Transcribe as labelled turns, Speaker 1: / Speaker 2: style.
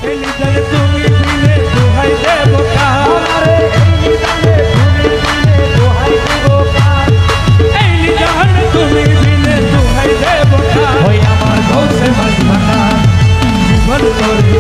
Speaker 1: এই নিদানে তুমি বিনে দোহাই দেব কার, এই নিদানে তুমি বিনে দোহাই দেব কার। ওই আমার গৌসে মস্তানা জীবন করে